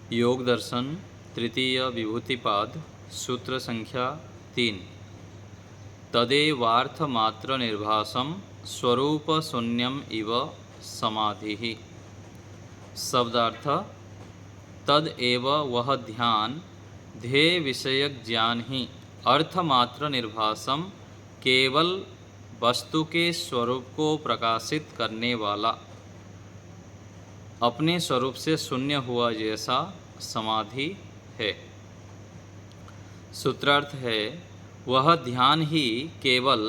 योग दर्शन तृतीय विभूतिपाद सूत्र संख्या 3। तदेवार्थमात्र निर्भासम स्वरूप शून्यम इव समाधि। शब्दार्थ तद एव वह ध्यान ध्येय विषयक ज्ञान ही अर्थमात्र निर्भासम केवल वस्तु के स्वरूप को प्रकाशित करने वाला अपने स्वरूप से शून्य हुआ जैसा समाधि है। सूत्रार्थ है वह ध्यान ही केवल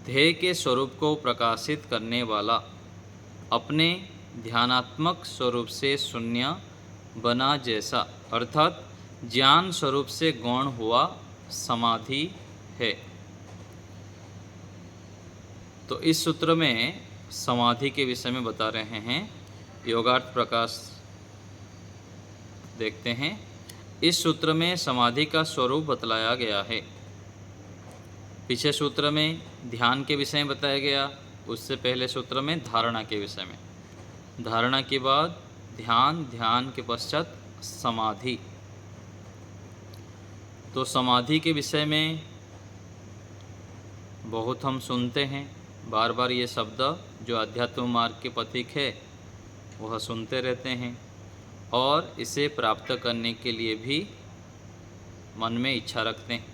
ध्येय के स्वरूप को प्रकाशित करने वाला अपने ध्यानात्मक स्वरूप से शून्य बना जैसा अर्थात ज्ञान स्वरूप से गौण हुआ समाधि है। तो इस सूत्र में समाधि के विषय में बता रहे हैं। योगार्थ प्रकाश देखते हैं। इस सूत्र में समाधि का स्वरूप बतलाया गया है। पीछे सूत्र में ध्यान के विषय में बताया गया, उससे पहले सूत्र में धारणा के विषय में, धारणा के बाद ध्यान, ध्यान के पश्चात समाधि। तो समाधि के विषय में बहुत हम सुनते हैं, बार बार ये शब्द जो अध्यात्म मार्ग के प्रतीक है वह सुनते रहते हैं और इसे प्राप्त करने के लिए भी मन में इच्छा रखते हैं।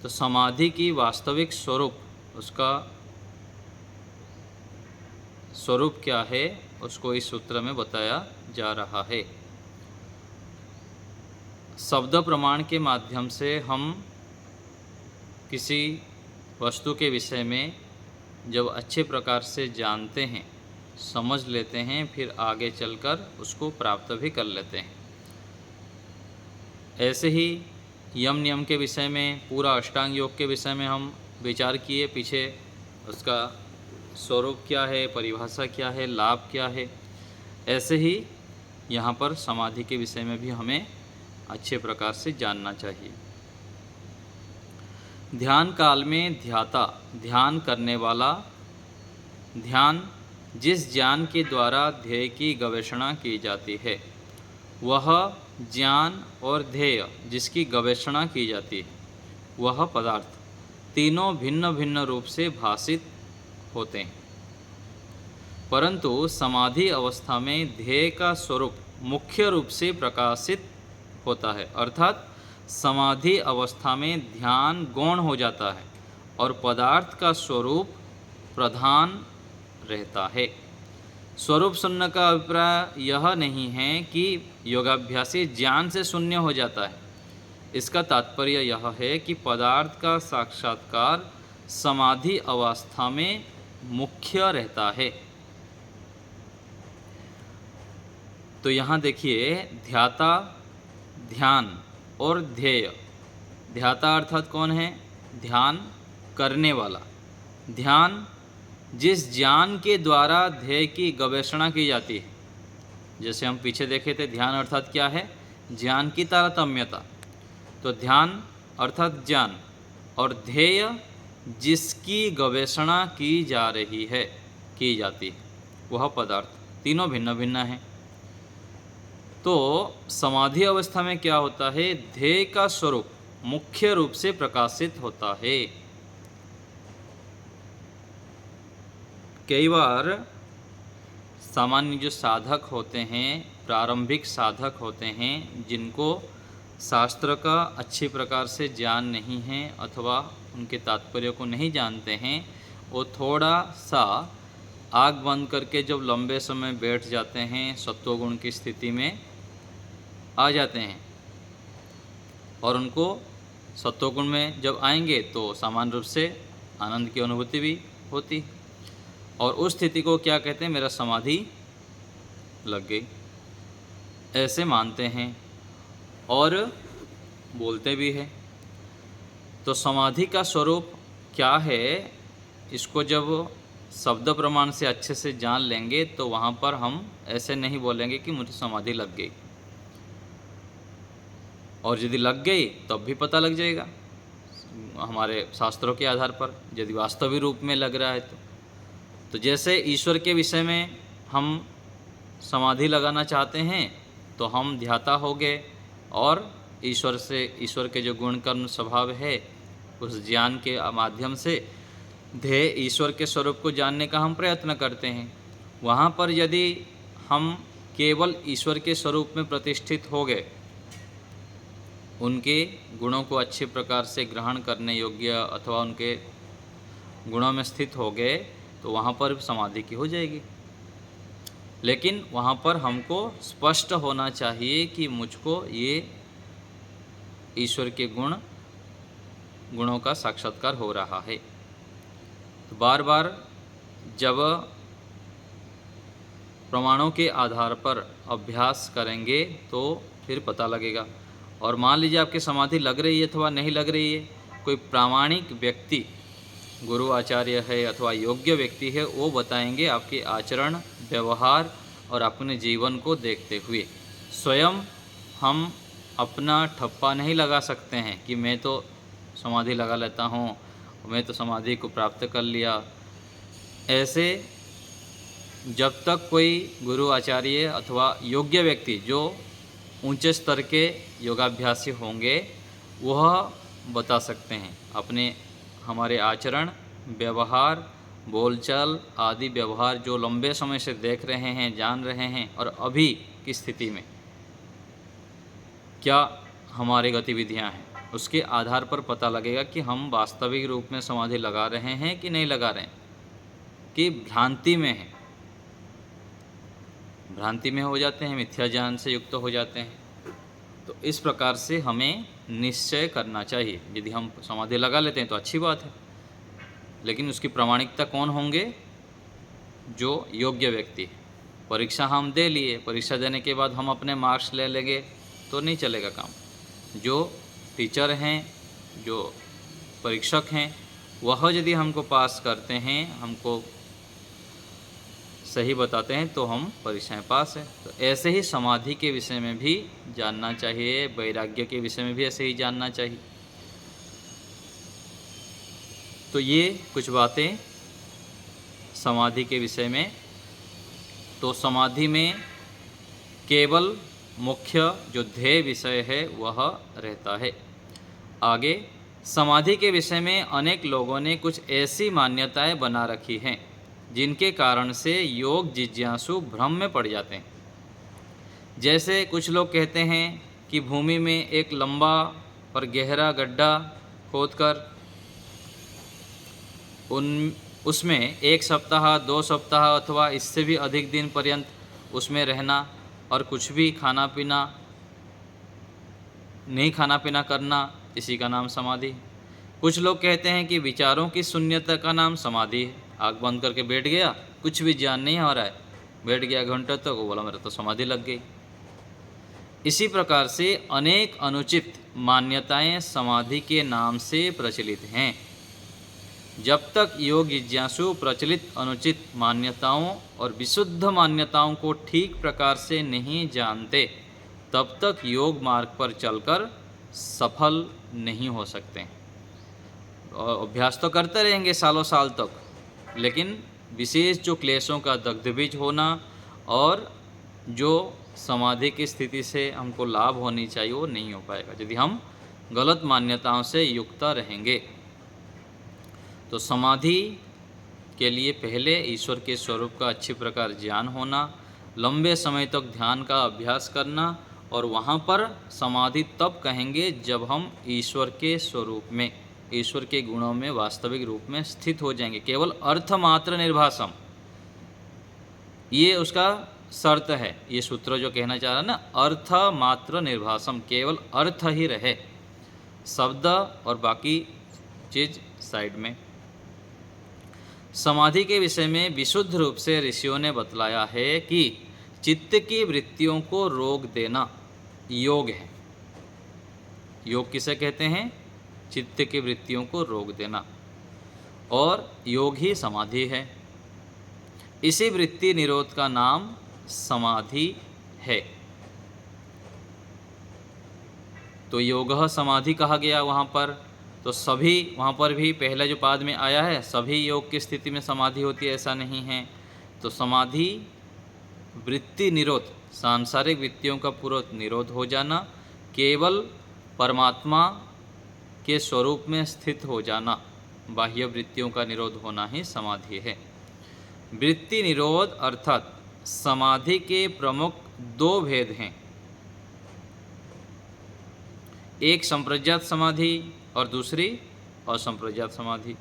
तो समाधि की वास्तविक स्वरूप, उसका स्वरूप क्या है, उसको इस सूत्र में बताया जा रहा है। शब्द प्रमाण के माध्यम से हम किसी वस्तु के विषय में जब अच्छे प्रकार से जानते हैं, समझ लेते हैं, फिर आगे चलकर उसको प्राप्त भी कर लेते हैं। ऐसे ही यम नियम के विषय में, पूरा अष्टांग योग के विषय में हम विचार किए, पीछे उसका स्वरूप क्या है, परिभाषा क्या है, लाभ क्या है। ऐसे ही यहाँ पर समाधि के विषय में भी हमें अच्छे प्रकार से जानना चाहिए। ध्यान काल में ध्याता, ध्यान करने वाला, ध्यान जिस ज्ञान के द्वारा ध्येय की गवेषणा की जाती है, वह ज्ञान और ध्येय जिसकी गवेषणा की जाती है, वह पदार्थ तीनों भिन्न भिन्न रूप से भासित होते हैं। परंतु समाधि अवस्था में ध्येय का स्वरूप मुख्य रूप से प्रकाशित होता है, अर्थात समाधि अवस्था में ध्यान गौण हो जाता है और पदार्थ का स्वरूप प्रधान रहता है। स्वरूप शून्य का अभिप्राय यह नहीं है कि योगाभ्यासी ज्ञान से शून्य हो जाता है। इसका तात्पर्य यह है कि पदार्थ का साक्षात्कार समाधि अवस्था में मुख्य रहता है। तो यहाँ देखिए, ध्याता, ध्यान और ध्येय। ध्याता अर्थात कौन है? ध्यान करने वाला। ध्यान जिस ज्ञान के द्वारा ध्येय की गवेषणा की जाती है, जैसे हम पीछे देखे थे, ध्यान अर्थात क्या है? ज्ञान की तारतम्यता। तो ध्यान अर्थात ज्ञान और ध्येय जिसकी गवेषणा की जा रही है, की जाती है, वह पदार्थ, तीनों भिन्न भिन्न हैं। तो समाधि अवस्था में क्या होता है? ध्येय का स्वरूप मुख्य रूप से प्रकाशित होता है। कई बार सामान्य जो साधक होते हैं, प्रारंभिक साधक होते हैं, जिनको शास्त्र का अच्छी प्रकार से ज्ञान नहीं है अथवा उनके तात्पर्य को नहीं जानते हैं, वो थोड़ा सा आँख बंद करके जब लंबे समय बैठ जाते हैं, सत्वगुण की स्थिति में आ जाते हैं और उनको सत्वगुण में जब आएंगे तो सामान्य रूप से आनंद की अनुभूति भी होती, और उस स्थिति को क्या कहते हैं? मेरा समाधि लग गई, ऐसे मानते हैं और बोलते भी हैं। तो समाधि का स्वरूप क्या है, इसको जब शब्द प्रमाण से अच्छे से जान लेंगे तो वहाँ पर हम ऐसे नहीं बोलेंगे कि मुझे समाधि लग गई, और यदि लग गई तब भी पता लग जाएगा हमारे शास्त्रों के आधार पर, यदि वास्तविक रूप में लग रहा है तो जैसे ईश्वर के विषय में हम समाधि लगाना चाहते हैं तो हम ध्याता हो गए और ईश्वर के जो गुण कर्म स्वभाव है उस ज्ञान के माध्यम से ध्येय ईश्वर के स्वरूप को जानने का हम प्रयत्न करते हैं। वहाँ पर यदि हम केवल ईश्वर के स्वरूप में प्रतिष्ठित हो गए, उनके गुणों को अच्छे प्रकार से ग्रहण करने योग्य अथवा उनके गुणों में स्थित हो गए, तो वहाँ पर समाधि की हो जाएगी। लेकिन वहाँ पर हमको स्पष्ट होना चाहिए कि मुझको ये ईश्वर के गुणों का साक्षात्कार हो रहा है। तो बार बार जब प्रमाणों के आधार पर अभ्यास करेंगे तो फिर पता लगेगा। और मान लीजिए आपकी समाधि लग रही है अथवा नहीं लग रही है, कोई प्रामाणिक व्यक्ति, गुरु आचार्य है अथवा योग्य व्यक्ति है, वो बताएंगे आपके आचरण व्यवहार और अपने जीवन को देखते हुए। स्वयं हम अपना ठप्पा नहीं लगा सकते हैं कि मैं तो समाधि लगा लेता हूँ, मैं तो समाधि को प्राप्त कर लिया। ऐसे जब तक कोई गुरु आचार्य अथवा योग्य व्यक्ति जो ऊंचे स्तर के योगाभ्यासी होंगे वह बता सकते हैं अपने हमारे आचरण व्यवहार बोलचाल आदि व्यवहार जो लंबे समय से देख रहे हैं जान रहे हैं और अभी की स्थिति में क्या हमारी गतिविधियां हैं, उसके आधार पर पता लगेगा कि हम वास्तविक रूप में समाधि लगा रहे हैं कि नहीं लगा रहे हैं, कि भ्रांति में हैं। भ्रांति में हो जाते हैं, मिथ्या ज्ञान से युक्त हो जाते हैं। तो इस प्रकार से हमें निश्चय करना चाहिए। यदि हम समाधि लगा लेते हैं तो अच्छी बात है, लेकिन उसकी प्रामाणिकता कौन होंगे? जो योग्य व्यक्ति है। परीक्षा हम दे लिए, परीक्षा देने के बाद हम अपने मार्क्स ले लेंगे तो नहीं चलेगा काम। जो टीचर हैं, जो परीक्षक हैं, वह यदि हमको पास करते हैं, हमको सही बताते हैं तो हम परीक्षाएं पास हैं। तो ऐसे ही समाधि के विषय में भी जानना चाहिए, वैराग्य के विषय में भी ऐसे ही जानना चाहिए। तो ये कुछ बातें समाधि के विषय में। तो समाधि में केवल मुख्य जो ध्येय विषय है वह रहता है। आगे समाधि के विषय में अनेक लोगों ने कुछ ऐसी मान्यताएं बना रखी हैं जिनके कारण से योग जिज्ञासु भ्रम में पड़ जाते हैं। जैसे कुछ लोग कहते हैं कि भूमि में एक लंबा और गहरा गड्ढा खोदकर उसमें 1 सप्ताह 2 सप्ताह अथवा इससे भी अधिक दिन पर्यंत उसमें रहना और कुछ भी खाना पीना करना, इसी का नाम समाधि। कुछ लोग कहते हैं कि विचारों की शून्यता का नाम समाधि है। आँख बंद करके बैठ गया, कुछ भी ज्ञान नहीं हो रहा है, बैठ गया घंटों तक, बोला मेरा तो समाधि लग गई। इसी प्रकार से अनेक अनुचित मान्यताएं समाधि के नाम से प्रचलित हैं। जब तक योग जिज्ञासु प्रचलित अनुचित मान्यताओं और विशुद्ध मान्यताओं को ठीक प्रकार से नहीं जानते, तब तक योग मार्ग पर चलकर सफल नहीं हो सकते। और अभ्यास तो करते रहेंगे सालों साल तक, लेकिन विशेष जो क्लेशों का दग्धबीज होना और जो समाधि की स्थिति से हमको लाभ होनी चाहिए वो नहीं हो पाएगा यदि हम गलत मान्यताओं से युक्त रहेंगे। तो समाधि के लिए पहले ईश्वर के स्वरूप का अच्छी प्रकार ज्ञान होना, लंबे समय तक ध्यान का अभ्यास करना, और वहाँ पर समाधि तब कहेंगे जब हम ईश्वर के स्वरूप में, ईश्वर के गुणों में वास्तविक रूप में स्थित हो जाएंगे। केवल अर्थ मात्र निर्भासम, ये उसका शर्त है। ये सूत्र जो कहना चाह रहा है ना, अर्थ मात्र निर्भासम, केवल अर्थ ही रहे, शब्द और बाकी चीज साइड में। समाधि के विषय में विशुद्ध रूप से ऋषियों ने बतलाया है कि चित्त की वृत्तियों को रोक देना योग है। योग किसे कहते हैं? चित्त की वृत्तियों को रोक देना, और योग ही समाधि है। इसी वृत्ति निरोध का नाम समाधि है। तो योगः समाधि कहा गया वहाँ पर। तो सभी वहाँ पर भी पहले जो पाद में आया है, सभी योग की स्थिति में समाधि होती है ऐसा नहीं है। तो समाधि वृत्ति निरोध सांसारिक वृत्तियों का पूरा निरोध हो जाना, केवल परमात्मा के स्वरूप में स्थित हो जाना, बाह्य वृत्तियों का निरोध होना ही समाधि है। वृत्ति निरोध अर्थात समाधि के प्रमुख दो भेद हैं, एक संप्रज्ञात समाधि और दूसरी असंप्रज्ञात समाधि।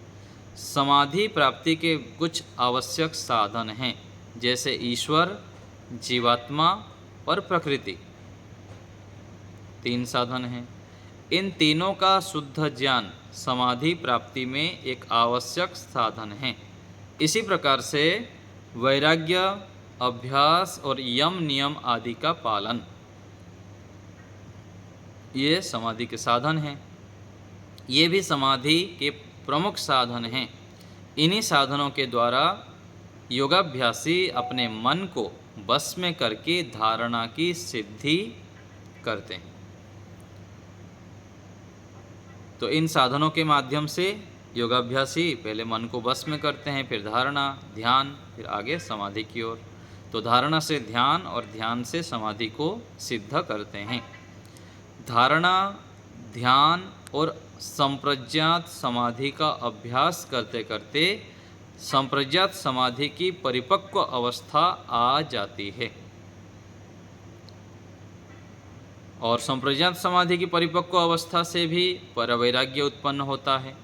समाधि प्राप्ति के कुछ आवश्यक साधन हैं, जैसे ईश्वर, जीवात्मा और प्रकृति, तीन साधन हैं। इन तीनों का शुद्ध ज्ञान समाधि प्राप्ति में एक आवश्यक साधन है। इसी प्रकार से वैराग्य, अभ्यास और यम नियम आदि का पालन, ये समाधि के साधन हैं। ये भी समाधि के प्रमुख साधन हैं। इन्हीं साधनों के द्वारा योगाभ्यासी अपने मन को बस में करके धारणा की सिद्धि करते हैं। तो इन साधनों के माध्यम से योगाभ्यासी पहले मन को बस में करते हैं, फिर धारणा, ध्यान, फिर आगे समाधि की ओर। तो धारणा से ध्यान और ध्यान से समाधि को सिद्ध करते हैं। धारणा, ध्यान और संप्रज्ञात समाधि का अभ्यास करते करते संप्रज्ञात समाधि की परिपक्व अवस्था आ जाती है, और संप्रज्ञात समाधि की परिपक्व अवस्था से भी परवैराग्य उत्पन्न होता है,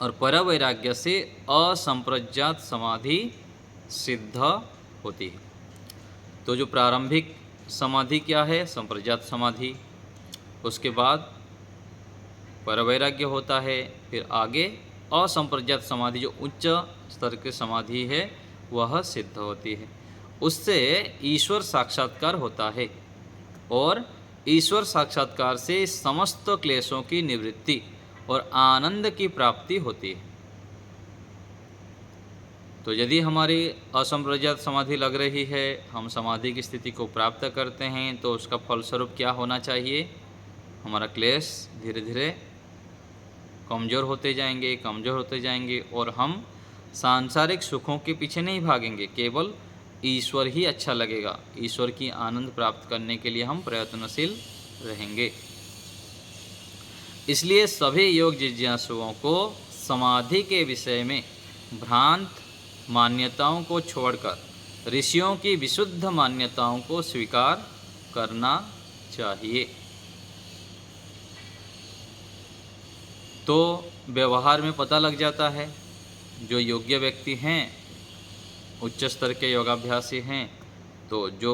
और परवैराग्य से असंप्रज्ञात समाधि सिद्ध होती है। तो जो प्रारंभिक समाधि क्या है? संप्रज्ञात समाधि। उसके बाद परवैराग्य होता है, फिर आगे असंप्रज्ञात समाधि जो उच्च स्तर की समाधि है वह सिद्ध होती है। उससे ईश्वर साक्षात्कार होता है, और ईश्वर साक्षात्कार से समस्त क्लेशों की निवृत्ति और आनंद की प्राप्ति होती है। तो यदि हमारी असंप्रज्ञात समाधि लग रही है, हम समाधि की स्थिति को प्राप्त करते हैं, तो उसका फलस्वरूप क्या होना चाहिए? हमारा क्लेश धीरे धीरे कमज़ोर होते जाएंगे, और हम सांसारिक सुखों के पीछे नहीं भागेंगे, केवल ईश्वर ही अच्छा लगेगा। ईश्वर की आनंद प्राप्त करने के लिए हम प्रयत्नशील रहेंगे। इसलिए सभी योग जिज्ञासुओं को समाधि के विषय में भ्रांत मान्यताओं को छोड़कर ऋषियों की विशुद्ध मान्यताओं को स्वीकार करना चाहिए। तो व्यवहार में पता लग जाता है, जो योग्य व्यक्ति हैं, उच्च स्तर के योगाभ्यासी हैं, तो जो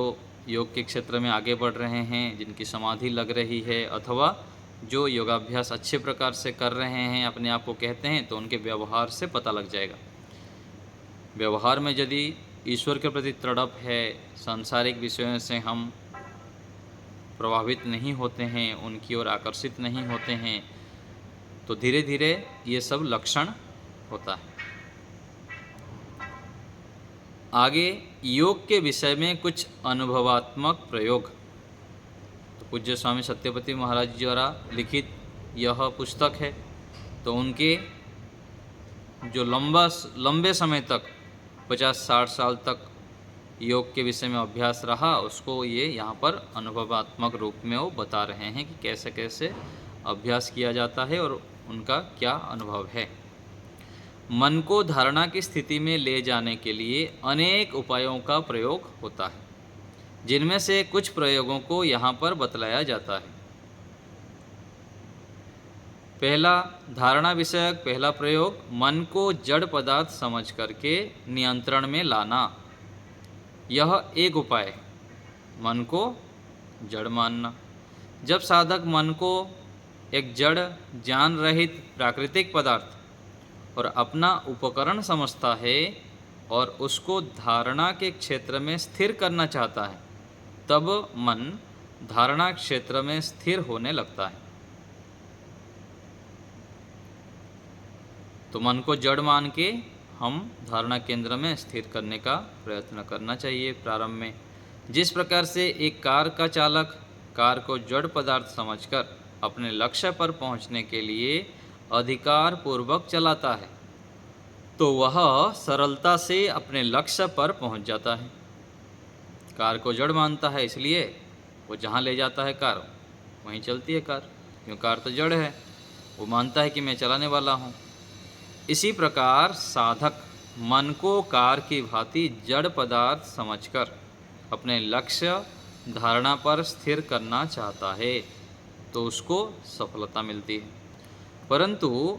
योग के क्षेत्र में आगे बढ़ रहे हैं, जिनकी समाधि लग रही है, अथवा जो योगाभ्यास अच्छे प्रकार से कर रहे हैं, अपने आप को कहते हैं, तो उनके व्यवहार से पता लग जाएगा। व्यवहार में यदि ईश्वर के प्रति तड़प है, सांसारिक विषयों से हम प्रभावित नहीं होते हैं, उनकी ओर आकर्षित नहीं होते हैं, तो धीरे धीरे ये सब लक्षण होता है। आगे योग के विषय में कुछ अनुभवात्मक प्रयोग। तो पूज्य स्वामी सत्यपति महाराज जी द्वारा लिखित यह पुस्तक है, तो उनके जो लंबे समय तक 50-60 साल तक योग के विषय में अभ्यास रहा, उसको ये यहाँ पर अनुभवात्मक रूप में वो बता रहे हैं कि कैसे कैसे अभ्यास किया जाता है और उनका क्या अनुभव है। मन को धारणा की स्थिति में ले जाने के लिए अनेक उपायों का प्रयोग होता है, जिनमें से कुछ प्रयोगों को यहाँ पर बतलाया जाता है। पहला धारणा विषयक पहला प्रयोग, मन को जड़ पदार्थ समझ करके नियंत्रण में लाना। यह एक उपाय है, मन को जड़ मानना। जब साधक मन को एक जड़, ज्ञान रहित प्राकृतिक पदार्थ और अपना उपकरण समझता है और उसको धारणा के क्षेत्र में स्थिर करना चाहता है, तब मन धारणा क्षेत्र में स्थिर होने लगता है। तो मन को जड़ मान के हम धारणा केंद्र में स्थिर करने का प्रयत्न करना चाहिए प्रारंभ में। जिस प्रकार से एक कार का चालक कार को जड़ पदार्थ समझकर अपने लक्ष्य पर पहुंचने के लिए अधिकार पूर्वक चलाता है, तो वह सरलता से अपने लक्ष्य पर पहुंच जाता है। कार को जड़ मानता है, इसलिए वो जहाँ ले जाता है कार वहीं चलती है कार, क्यों कार तो जड़ है, वो मानता है कि मैं चलाने वाला हूँ। इसी प्रकार साधक मन को कार की भांति जड़ पदार्थ समझकर अपने लक्ष्य धारणा पर स्थिर करना चाहता है तो उसको सफलता मिलती है। परंतु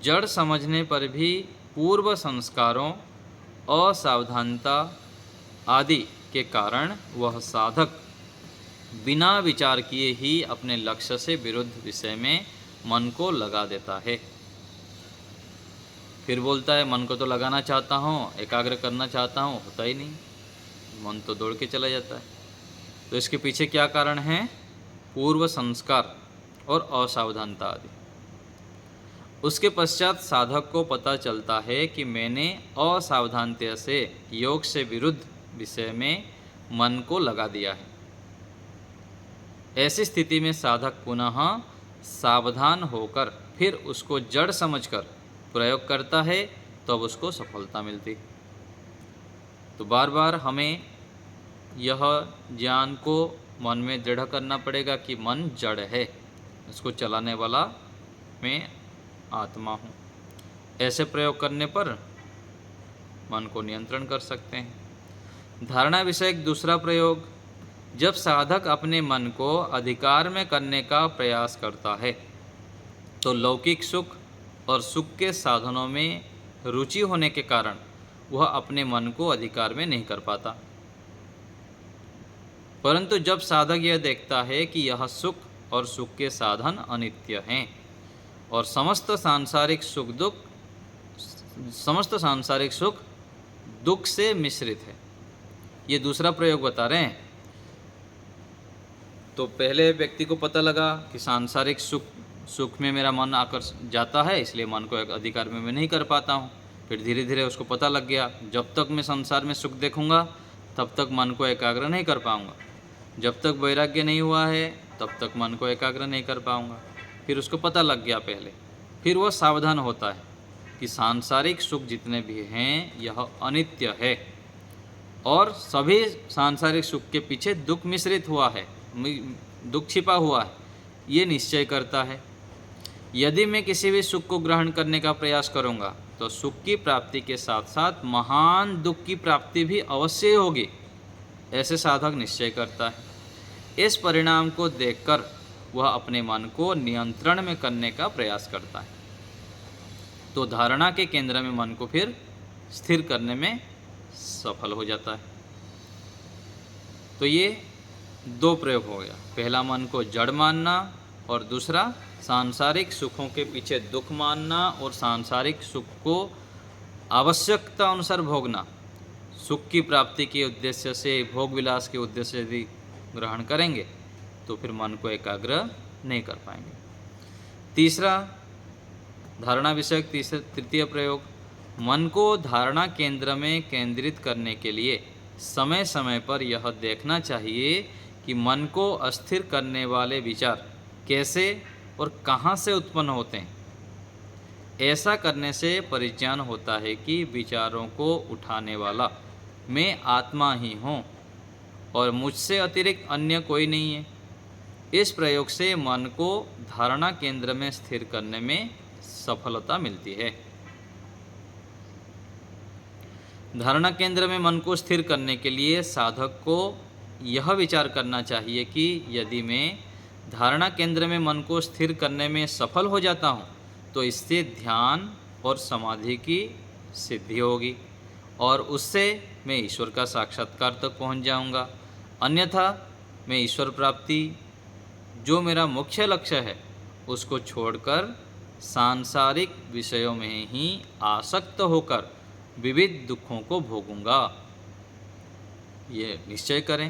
जड़ समझने पर भी पूर्व संस्कारों, असावधानता आदि के कारण वह साधक बिना विचार किए ही अपने लक्ष्य से विरुद्ध विषय में मन को लगा देता है। फिर बोलता है मन को तो लगाना चाहता हूँ, एकाग्र करना चाहता हूँ, होता ही नहीं, मन तो दौड़ के चला जाता है। तो इसके पीछे क्या कारण है? पूर्व संस्कार और असावधानता आदि। उसके पश्चात साधक को पता चलता है कि मैंने असावधानता से योग से विरुद्ध विषय में मन को लगा दिया है। ऐसी स्थिति में साधक पुनः सावधान होकर फिर उसको जड़ समझकर प्रयोग करता है, तब उसको सफलता मिलती। तो बार बार हमें यह ज्ञान को मन में दृढ़ करना पड़ेगा कि मन जड़ है, इसको चलाने वाला मैं आत्मा हूँ। ऐसे प्रयोग करने पर मन को नियंत्रण कर सकते हैं। धारणा विषयक दूसरा प्रयोग, जब साधक अपने मन को अधिकार में करने का प्रयास करता है तो लौकिक सुख और सुख के साधनों में रुचि होने के कारण वह अपने मन को अधिकार में नहीं कर पाता। परंतु जब साधक यह देखता है कि यह सुख और सुख के साधन अनित्य हैं और समस्त सांसारिक सुख दुख से मिश्रित है, ये दूसरा प्रयोग बता रहे हैं। तो पहले व्यक्ति को पता लगा कि सांसारिक सुख में मेरा मन आकर जाता है, इसलिए मन को एक अधिकार में मैं नहीं कर पाता हूँ। फिर धीरे धीरे उसको पता लग गया, जब तक मैं संसार में सुख देखूंगा तब तक मन को एकाग्र नहीं कर पाऊंगा, जब तक वैराग्य नहीं हुआ है तब तक मन को एकाग्र नहीं कर पाऊंगा। फिर उसको पता लग गया पहले, फिर वह सावधान होता है कि सांसारिक सुख जितने भी हैं यह अनित्य है और सभी सांसारिक सुख के पीछे दुख मिश्रित हुआ है, दुख छिपा हुआ है, ये निश्चय करता है। यदि मैं किसी भी सुख को ग्रहण करने का प्रयास करूंगा तो सुख की प्राप्ति के साथ साथ महान दुख की प्राप्ति भी अवश्य होगी, ऐसे साधक निश्चय करता है। इस परिणाम को देखकर वह अपने मन को नियंत्रण में करने का प्रयास करता है, तो धारणा के केंद्र में मन को फिर स्थिर करने में सफल हो जाता है। तो ये दो प्रयोग हो गया, पहला मन को जड़ मानना और दूसरा सांसारिक सुखों के पीछे दुख मानना और सांसारिक सुख को आवश्यकता अनुसार भोगना। सुख की प्राप्ति के उद्देश्य से, भोग विलास के उद्देश्य से यदि ग्रहण करेंगे तो फिर मन को एकाग्र नहीं कर पाएंगे। तीसरा धारणा विषयक तृतीय प्रयोग, मन को धारणा केंद्र में केंद्रित करने के लिए समय समय पर यह देखना चाहिए कि मन को अस्थिर करने वाले विचार कैसे और कहाँ से उत्पन्न होते हैं। ऐसा करने से परिज्ञान होता है कि विचारों को उठाने वाला मैं आत्मा ही हूँ और मुझसे अतिरिक्त अन्य कोई नहीं है। इस प्रयोग से मन को धारणा केंद्र में स्थिर करने में सफलता मिलती है। धारणा केंद्र में मन को स्थिर करने के लिए साधक को यह विचार करना चाहिए कि यदि मैं धारणा केंद्र में मन को स्थिर करने में सफल हो जाता हूँ तो इससे ध्यान और समाधि की सिद्धि होगी और उससे मैं ईश्वर का साक्षात्कार तक पहुँच जाऊँगा। अन्यथा मैं ईश्वर प्राप्ति, जो मेरा मुख्य लक्ष्य है, उसको छोड़कर सांसारिक विषयों में ही आसक्त होकर विविध दुखों को भोगूंगा। ये निश्चय करें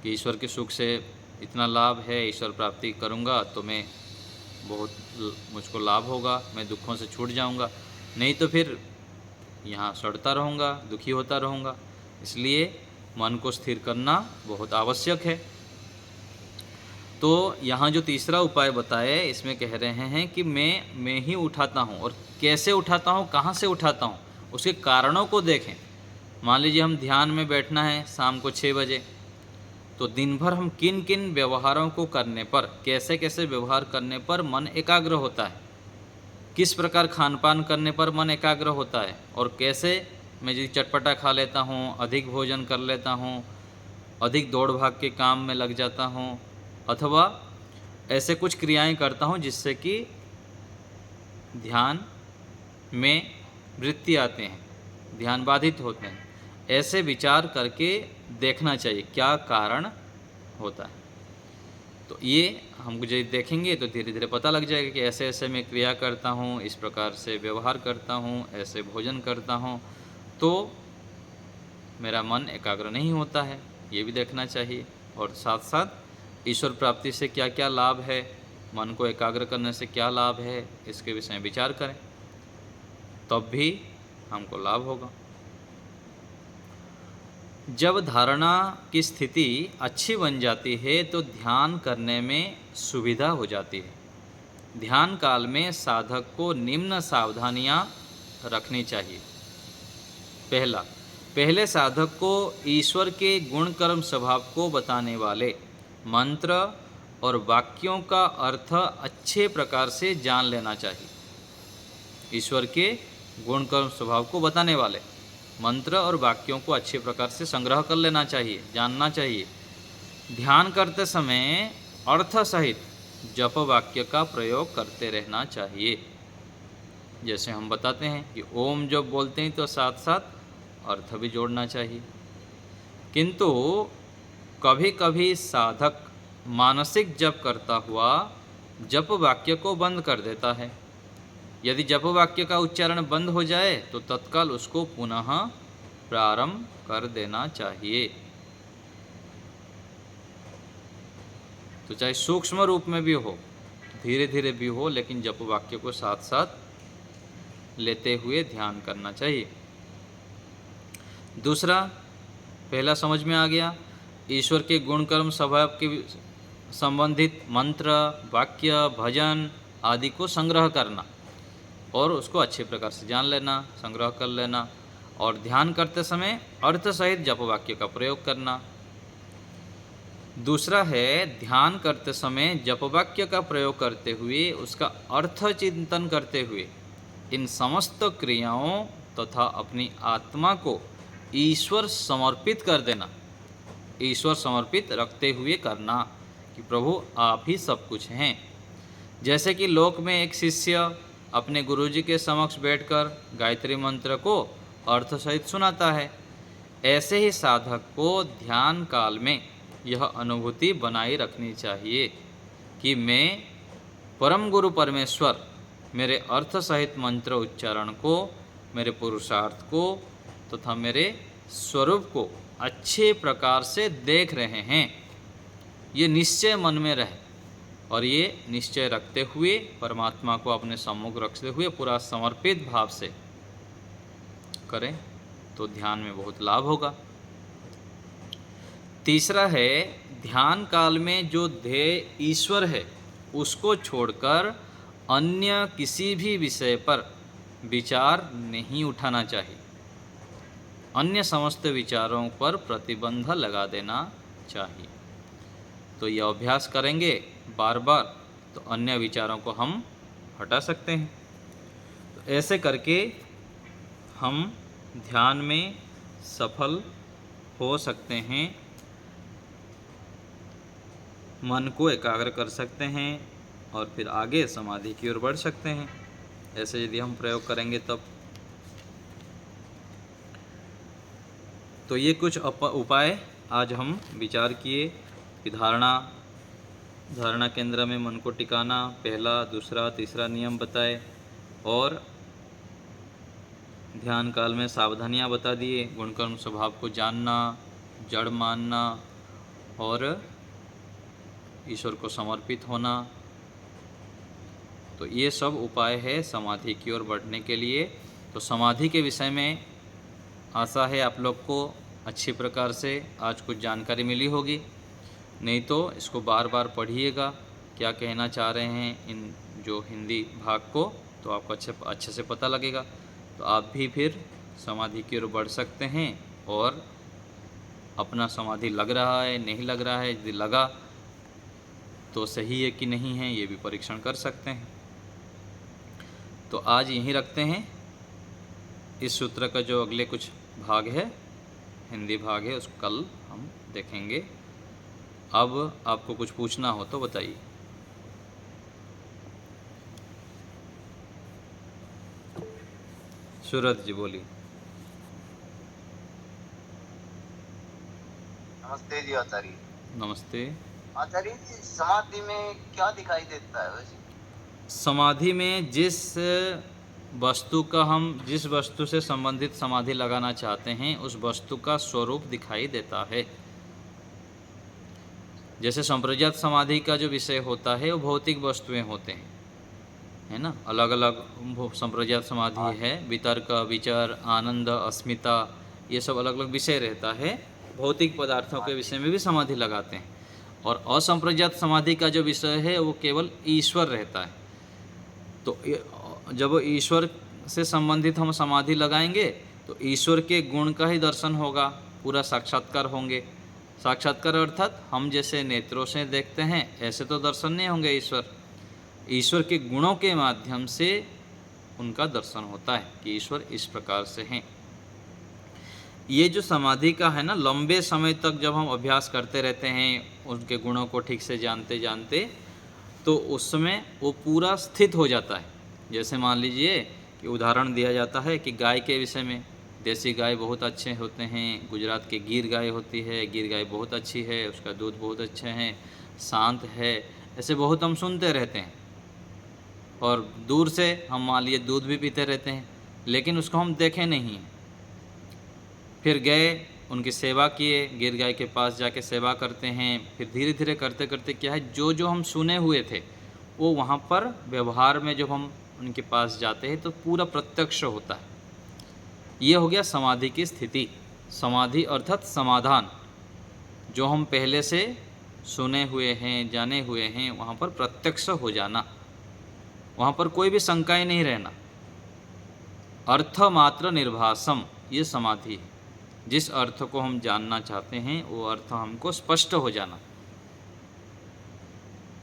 कि ईश्वर के सुख से इतना लाभ है, ईश्वर प्राप्ति करूंगा तो मैं बहुत मुझको लाभ होगा, मैं दुखों से छूट जाऊंगा, नहीं तो फिर यहाँ सड़ता रहूँगा, दुखी होता रहूँगा। इसलिए मन को स्थिर करना बहुत आवश्यक है। तो यहाँ जो तीसरा उपाय बताए इसमें कह रहे हैं कि मैं ही उठाता हूँ, और कैसे उठाता हूँ, कहाँ से उठाता हूँ, उसके कारणों को देखें। मान लीजिए हम ध्यान में बैठना है शाम को 6 बजे, तो दिन भर हम किन किन व्यवहारों को करने पर, कैसे कैसे व्यवहार करने पर मन एकाग्र होता है, किस प्रकार खान पान करने पर मन एकाग्र होता है, और कैसे मैं यदि चटपटा खा लेता हूँ, अधिक भोजन कर लेता हूँ, अधिक दौड़ भाग के काम में लग जाता हूँ, अथवा ऐसे कुछ क्रियाएं करता हूँ जिससे कि ध्यान में वृत्ति आते हैं, ध्यान बाधित होते हैं, ऐसे विचार करके देखना चाहिए क्या कारण होता है। तो ये हम यदि देखेंगे तो धीरे धीरे पता लग जाएगा कि ऐसे ऐसे मैं क्रिया करता हूँ, इस प्रकार से व्यवहार करता हूँ, ऐसे भोजन करता हूँ, तो मेरा मन एकाग्र नहीं होता है, ये भी देखना चाहिए। और साथ साथ ईश्वर प्राप्ति से क्या क्या लाभ है, मन को एकाग्र करने से क्या लाभ है, इसके विषय में विचार करें, तब भी हमको लाभ होगा। जब धारणा की स्थिति अच्छी बन जाती है तो ध्यान करने में सुविधा हो जाती है। ध्यान काल में साधक को निम्न सावधानियां रखनी चाहिए। पहले साधक को ईश्वर के गुण कर्म स्वभाव को बताने वाले मंत्र और वाक्यों का अर्थ अच्छे प्रकार से जान लेना चाहिए। ईश्वर के गुण कर्म स्वभाव को बताने वाले मंत्र और वाक्यों को अच्छे प्रकार से संग्रह कर लेना चाहिए, जानना चाहिए। ध्यान करते समय अर्थ सहित जप वाक्य का प्रयोग करते रहना चाहिए। जैसे हम बताते हैं कि ओम जब बोलते हैं तो साथ साथ अर्थ भी जोड़ना चाहिए। किंतु कभी कभी साधक मानसिक जप करता हुआ जप वाक्य को बंद कर देता है। यदि जप वाक्य का उच्चारण बंद हो जाए तो तत्काल उसको पुनः प्रारंभ कर देना चाहिए। तो चाहे सूक्ष्म रूप में भी हो, धीरे धीरे भी हो, लेकिन जप वाक्य को साथ साथ लेते हुए ध्यान करना चाहिए। दूसरा, पहला समझ में आ गया, ईश्वर के गुण कर्म स्वभाव के संबंधित मंत्र, वाक्य, भजन आदि को संग्रह करना और उसको अच्छे प्रकार से जान लेना, संग्रह कर लेना, और ध्यान करते समय अर्थ सहित जप वाक्य का प्रयोग करना। दूसरा है, ध्यान करते समय जप वाक्य का प्रयोग करते हुए उसका अर्थ चिंतन करते हुए इन समस्त क्रियाओं तथा अपनी आत्मा को ईश्वर समर्पित कर देना, ईश्वर समर्पित रखते हुए करना कि प्रभु आप ही सब कुछ हैं। जैसे कि लोक में एक शिष्य अपने गुरुजी के समक्ष बैठकर गायत्री मंत्र को अर्थ सहित सुनाता है, ऐसे ही साधक को ध्यान काल में यह अनुभूति बनाए रखनी चाहिए कि मैं परम गुरु परमेश्वर मेरे अर्थ सहित मंत्र उच्चारण को, मेरे पुरुषार्थ को तथा मेरे स्वरूप को अच्छे प्रकार से देख रहे हैं। ये निश्चय मन में रहे, और ये निश्चय रखते हुए परमात्मा को अपने सम्मुख रखते हुए पूरा समर्पित भाव से करें तो ध्यान में बहुत लाभ होगा। तीसरा है, ध्यान काल में जो ध्येय ईश्वर है उसको छोड़कर अन्य किसी भी विषय पर विचार नहीं उठाना चाहिए। अन्य समस्त विचारों पर प्रतिबंध लगा देना चाहिए। तो यह अभ्यास करेंगे बार बार तो अन्य विचारों को हम हटा सकते हैं। तो ऐसे करके हम ध्यान में सफल हो सकते हैं, मन को एकाग्र कर सकते हैं और फिर आगे समाधि की ओर बढ़ सकते हैं। ऐसे यदि हम प्रयोग करेंगे तब। तो ये कुछ उपाय आज हम विचार किए कि धारणा केंद्र में मन को टिकाना, पहला, दूसरा, तीसरा नियम बताए, और ध्यान काल में सावधानियां बता दिए, गुणकर्म स्वभाव को जानना, जड़ मानना और ईश्वर को समर्पित होना। तो ये सब उपाय है समाधि की ओर बढ़ने के लिए। तो समाधि के विषय में आशा है आप लोग को अच्छी प्रकार से आज कुछ जानकारी मिली होगी, नहीं तो इसको बार बार पढ़िएगा क्या कहना चाह रहे हैं इन जो हिंदी भाग को, तो आपको अच्छे से पता लगेगा। तो आप भी फिर समाधि की ओर बढ़ सकते हैं और अपना समाधि लग रहा है नहीं लग रहा है, यदि लगा तो सही है कि नहीं है, ये भी परीक्षण कर सकते हैं। तो आज यहीं रखते हैं। इस सूत्र का जो अगले कुछ भाग है, हिंदी भाग है, उसको कल हम देखेंगे। अब आपको कुछ पूछना हो तो बताइए। सूरज जी बोलिए। नमस्ते जी आचार्य। नमस्ते। आचार्य जी, समाधि में क्या दिखाई देता है वैसे? समाधि में जिस वस्तु से संबंधित समाधि लगाना चाहते हैं, उस वस्तु का स्वरूप दिखाई देता है। जैसे संप्रज्ञात समाधि का जो विषय होता है वो भौतिक वस्तुएं होते हैं, है ना। अलग अलग संप्रज्ञात समाधि है, वितर्क, विचार, आनंद, अस्मिता, ये सब अलग अलग विषय रहता है। भौतिक पदार्थों के विषय में भी समाधि लगाते हैं। और असंप्रज्ञात समाधि का जो विषय है वो केवल ईश्वर रहता है। तो जब ईश्वर से संबंधित हम समाधि लगाएंगे तो ईश्वर के गुण का ही दर्शन होगा, पूरा साक्षात्कार होंगे। साक्षात्कार अर्थात हम जैसे नेत्रों से देखते हैं ऐसे तो दर्शन नहीं होंगे, ईश्वर के गुणों के माध्यम से उनका दर्शन होता है कि ईश्वर इस प्रकार से हैं। ये जो समाधि का है ना, लंबे समय तक जब हम अभ्यास करते रहते हैं उनके गुणों को ठीक से जानते जानते, तो उस समय वो पूरा स्थित हो जाता है। जैसे मान लीजिए कि उदाहरण दिया जाता है कि गाय के विषय में, देसी गाय बहुत अच्छे होते हैं, गुजरात के गिर गाय होती है, गिर गाय बहुत अच्छी है, उसका दूध बहुत अच्छे हैं, शांत है, ऐसे बहुत हम सुनते रहते हैं। और दूर से हम मान लीजिए दूध भी पीते रहते हैं, लेकिन उसको हम देखे नहीं। फिर गए, उनकी सेवा किए, गिर गाय के पास जाके सेवा करते हैं। फिर धीरे धीरे करते करते क्या है, जो जो हम सुने हुए थे वो वहाँ पर व्यवहार में जब हम उनके पास जाते हैं तो पूरा प्रत्यक्ष होता है। ये हो गया समाधि की स्थिति। समाधि अर्थात समाधान, जो हम पहले से सुने हुए हैं, जाने हुए हैं, वहाँ पर प्रत्यक्ष हो जाना, वहाँ पर कोई भी शंकाएं नहीं रहना। अर्थ मात्र निर्भासम, ये समाधि है। जिस अर्थ को हम जानना चाहते हैं वो अर्थ हमको स्पष्ट हो जाना।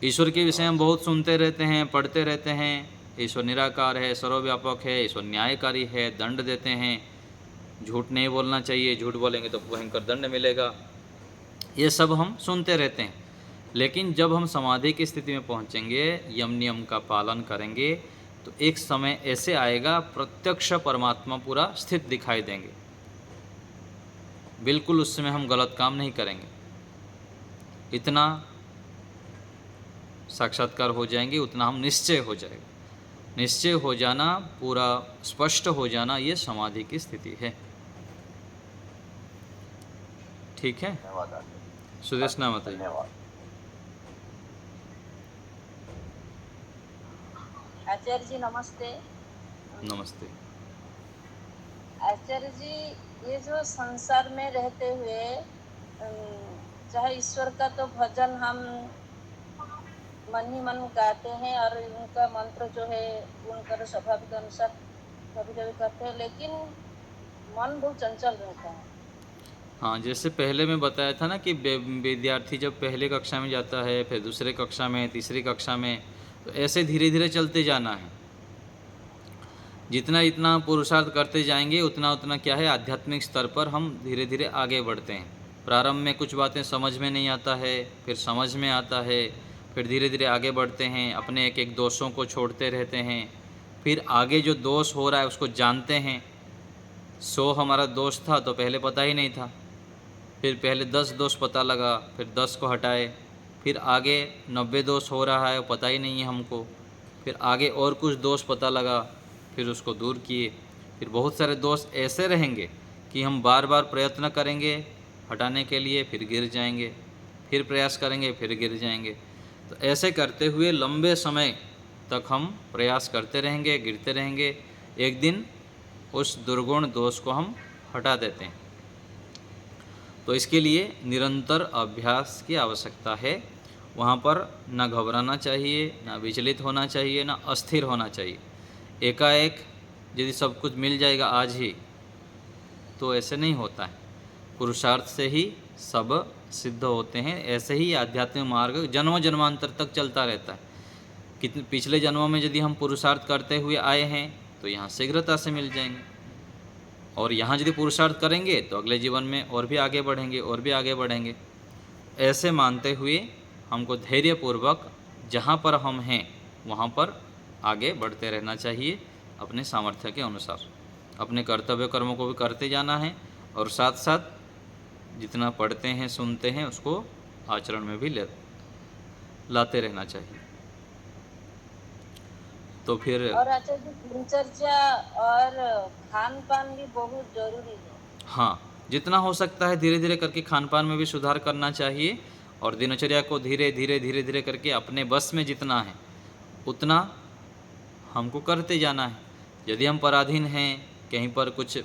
ईश्वर के विषय हम बहुत सुनते रहते हैं, पढ़ते रहते हैं, ईश्वर निराकार है, सर्वव्यापक है, ईश्वर न्यायकारी है, दंड देते हैं, झूठ नहीं बोलना चाहिए, झूठ बोलेंगे तो भयंकर दंड मिलेगा, ये सब हम सुनते रहते हैं। लेकिन जब हम समाधि की स्थिति में पहुंचेंगे, यम नियम का पालन करेंगे, तो एक समय ऐसे आएगा प्रत्यक्ष परमात्मा पूरा स्थित दिखाई देंगे। बिल्कुल उस समय हम गलत काम नहीं करेंगे, इतना साक्षात्कार हो जाएंगे, उतना हम निश्चय हो जाएगा। निश्चय हो जाना, पूरा स्पष्ट हो जाना, ये समाधि की स्थिति है। ठीक है, धन्यवाद सुदेश नाम बताइए। धन्यवाद। आचार्य जी नमस्ते। नमस्ते। आचार्य जी, ये जो संसार में रहते हुए चाहे ईश्वर का तो भजन हम मन ही मन गाते हैं और उनका मंत्र जो है उनका स्वाभाविक अनुसार कभी कभी करते हैं, लेकिन मन बहुत चंचल रहता है। हाँ, जैसे पहले मैं बताया था ना कि विद्यार्थी जब पहले कक्षा में जाता है, फिर दूसरे कक्षा में, तीसरी कक्षा में, तो ऐसे धीरे धीरे चलते जाना है। जितना जितना पुरुषार्थ करते जाएंगे उतना उतना क्या है, आध्यात्मिक स्तर पर हम धीरे धीरे आगे बढ़ते हैं। प्रारंभ में कुछ बातें समझ में नहीं आता है, फिर समझ में आता है, फिर धीरे धीरे आगे बढ़ते हैं, अपने एक एक दोषों को छोड़ते रहते हैं। फिर आगे जो दोष हो रहा है उसको जानते हैं। 100 हमारा दोष था तो पहले पता ही नहीं था, फिर पहले 10 दोष पता लगा, फिर 10 को हटाए, फिर आगे 90 दोष हो रहा है, पता ही नहीं है हमको, फिर आगे और कुछ दोष पता लगा, फिर उसको दूर किए। फिर बहुत सारे दोष ऐसे रहेंगे कि हम बार बार प्रयत्न करेंगे हटाने के लिए, फिर गिर जाएंगे, फिर प्रयास करेंगे, फिर गिर जाएंगे। तो ऐसे करते हुए लंबे समय तक हम प्रयास करते रहेंगे, गिरते रहेंगे। एक दिन उस दुर्गुण दोष को हम हटा देते हैं। तो इसके लिए निरंतर अभ्यास की आवश्यकता है। वहाँ पर ना घबराना चाहिए, ना विचलित होना चाहिए, ना अस्थिर होना चाहिए। एकाएक यदि सब कुछ मिल जाएगा आज ही, तो ऐसे नहीं होता है। पुरुषार्थ से ही सब सिद्ध होते हैं। ऐसे ही आध्यात्मिक मार्ग जन्मों जन्मांतर तक चलता रहता है। कितने पिछले जन्मों में यदि हम पुरुषार्थ करते हुए आए हैं तो यहाँ शीघ्रता से मिल जाएंगे, और यहाँ यदि पुरुषार्थ करेंगे तो अगले जीवन में और भी आगे बढ़ेंगे और भी आगे बढ़ेंगे। ऐसे मानते हुए हमको धैर्यपूर्वक जहाँ पर हम हैं वहाँ पर आगे बढ़ते रहना चाहिए, अपने सामर्थ्य के अनुसार अपने कर्तव्य कर्मों को भी करते जाना है, और साथ साथ जितना पढ़ते हैं सुनते हैं उसको आचरण में भी लाते रहना चाहिए। तो फिर और आचार्य जी दिनचर्या और खान पान भी बहुत जरूरी है। हाँ, जितना हो सकता है धीरे धीरे करके खान पान में भी सुधार करना चाहिए, और दिनचर्या को धीरे धीरे करके अपने बस में जितना है उतना हमको करते जाना है। यदि हम पराधीन हैं, कहीं पर कुछ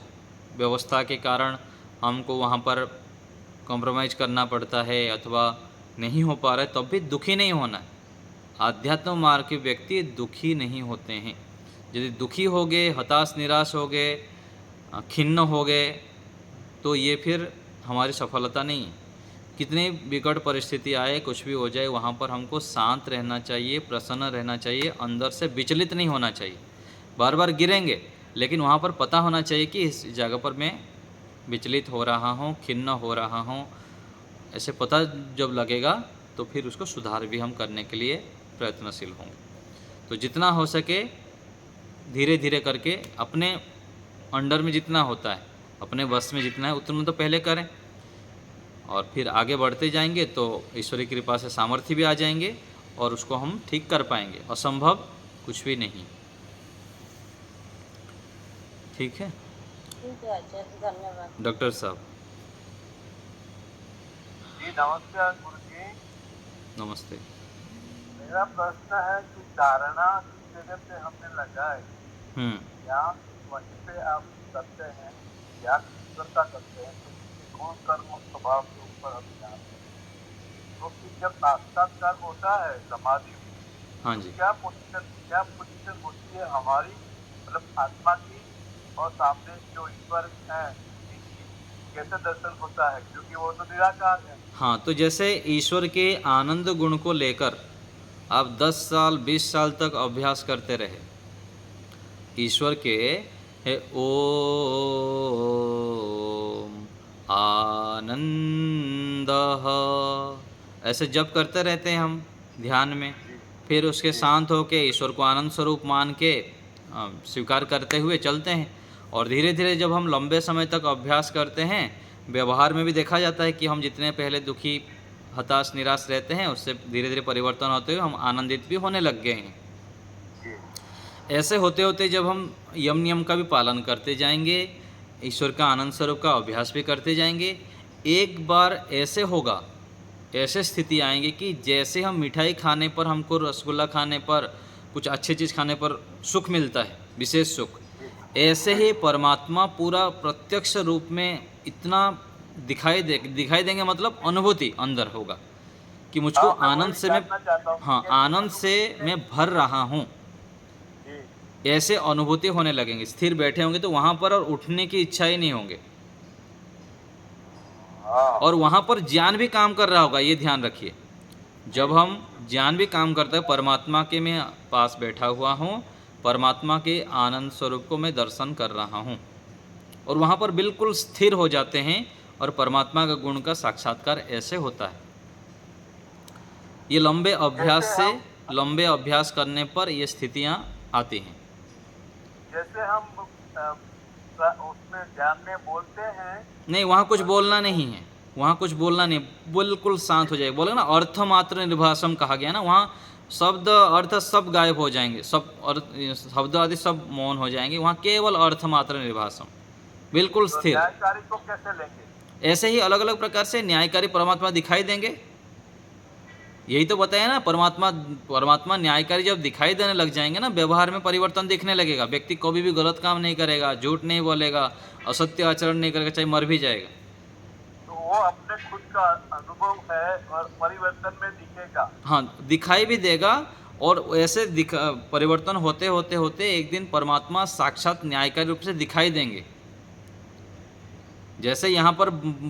व्यवस्था के कारण हमको वहाँ पर कॉम्प्रोमाइज़ करना पड़ता है अथवा नहीं हो पा रहा है, तब भी दुखी नहीं होना है। आध्यात्म मार्ग के व्यक्ति दुखी नहीं होते हैं। यदि दुखी हो गए, हताश निराश हो गए, खिन्न हो गए, तो ये फिर हमारी सफलता नहीं है। कितनी विकट परिस्थिति आए, कुछ भी हो जाए, वहाँ पर हमको शांत रहना चाहिए, प्रसन्न रहना चाहिए, अंदर से विचलित नहीं होना चाहिए। बार बार गिरेंगे, लेकिन वहाँ पर पता होना चाहिए कि इस जगह पर मैं विचलित हो रहा हूँ, खिन्न हो रहा हूँ। ऐसे पता जब लगेगा तो फिर उसको सुधार भी हम करने के लिए प्रयत्नशील होंगे। तो जितना हो सके धीरे धीरे करके अपने अंडर में जितना होता है, अपने वश में जितना है उतना तो पहले करें, और फिर आगे बढ़ते जाएंगे तो ईश्वरी कृपा से सामर्थ्य भी आ जाएंगे और उसको हम ठीक कर पाएंगे। असंभव कुछ भी नहीं। ठीक है ठीक है आचार्य, धन्यवाद। डॉक्टर साहब। जी नमस्कार गुरु जी। नमस्ते। मेरा प्रश्न है कि धारणा जिस जगह पे हमने लगाए या वहीं पे आप करते हैं या करता करते हैं, तो गुण कर्म स्वभाव के ऊपर हम ध्यान दें। तो फिर जब साक्षात्कार होता है समाधि में, हाँ जी, क्या पोजीशन होती है हमारी, मतलब आत्मा की, और सामने जो ईश्वर है कैसे दर्शन होता है, क्योंकि वो तो निराकार है। हाँ, तो जैसे ईश्वर के आनंद गुण को लेकर आप 10 साल 20 साल तक अभ्यास करते रहे, ईश्वर के है ओम आनंदः, ऐसे जप करते रहते हैं हम ध्यान में। फिर उसके शांत होके ईश्वर को आनंद स्वरूप मान के स्वीकार करते हुए चलते हैं। और धीरे धीरे जब हम लंबे समय तक अभ्यास करते हैं, व्यवहार में भी देखा जाता है कि हम जितने पहले दुखी हताश निराश रहते हैं, उससे धीरे धीरे परिवर्तन होते हुए हम आनंदित भी होने लग गए हैं। ऐसे होते होते जब हम यम नियम का भी पालन करते जाएंगे, ईश्वर का आनंद स्वरूप का अभ्यास भी करते जाएंगे, एक बार ऐसे होगा, ऐसे स्थिति आएंगी कि जैसे हम मिठाई खाने पर, हमको रसगुल्ला खाने पर, कुछ अच्छी चीज़ खाने पर सुख मिलता है, विशेष सुख, ऐसे ही परमात्मा पूरा प्रत्यक्ष रूप में इतना दिखाई देंगे, मतलब अनुभूति अंदर होगा कि मुझको आनंद से मैं, हाँ, आनंद से मैं भर रहा हूँ। ऐसे अनुभूति होने लगेंगे। स्थिर बैठे होंगे तो वहाँ पर और उठने की इच्छा ही नहीं होंगे, और वहाँ पर ज्ञान भी काम कर रहा होगा। ये ध्यान रखिए, जब हम ज्ञान भी काम करता है, परमात्मा के मैं पास बैठा हुआ हूँ, परमात्मा के आनंद स्वरूप को मैं दर्शन कर रहा हूँ, और वहाँ पर बिल्कुल स्थिर हो जाते हैं, और परमात्मा का गुण का साक्षात्कार ऐसे होता है। ये लंबे अभ्यास करने पर ये स्थितियाँ आती हैं। जैसे हम उसमें ध्यान में बोलते हैं, नहीं, वहाँ कुछ बोलना नहीं है, वहाँ कुछ बोलना नहीं, बिल्कुल शांत हो जाएगा। बोले ना अर्थ मात्र निर्भाषम कहा गया ना, वहाँ शब्द अर्थ सब गायब हो जाएंगे, सब शब्द आदि सब मौन हो जाएंगे, वहाँ केवल अर्थ मात्र निर्भाषम, बिल्कुल स्थिर। न्यायकारी को कैसे लेंगे? ऐसे ही अलग अलग प्रकार से न्यायकारी परमात्मा दिखाई देंगे। यही तो बताया ना, परमात्मा न्यायकारी जब दिखाई देने लग जाएंगे ना, व्यवहार में परिवर्तन दिखने लगेगा। व्यक्ति कभी भी गलत काम नहीं करेगा, झूठ नहीं बोलेगा, असत्य आचरण नहीं करेगा, चाहे मर भी जाएगा। तो वो अपने खुद का अनुभव है और परिवर्तन में दिखेगा। हाँ, दिखाई भी देगा, और ऐसे परिवर्तन होते होते होते एक दिन परमात्मा साक्षात न्यायकारी रूप से दिखाई देंगे। जैसे यहाँ पर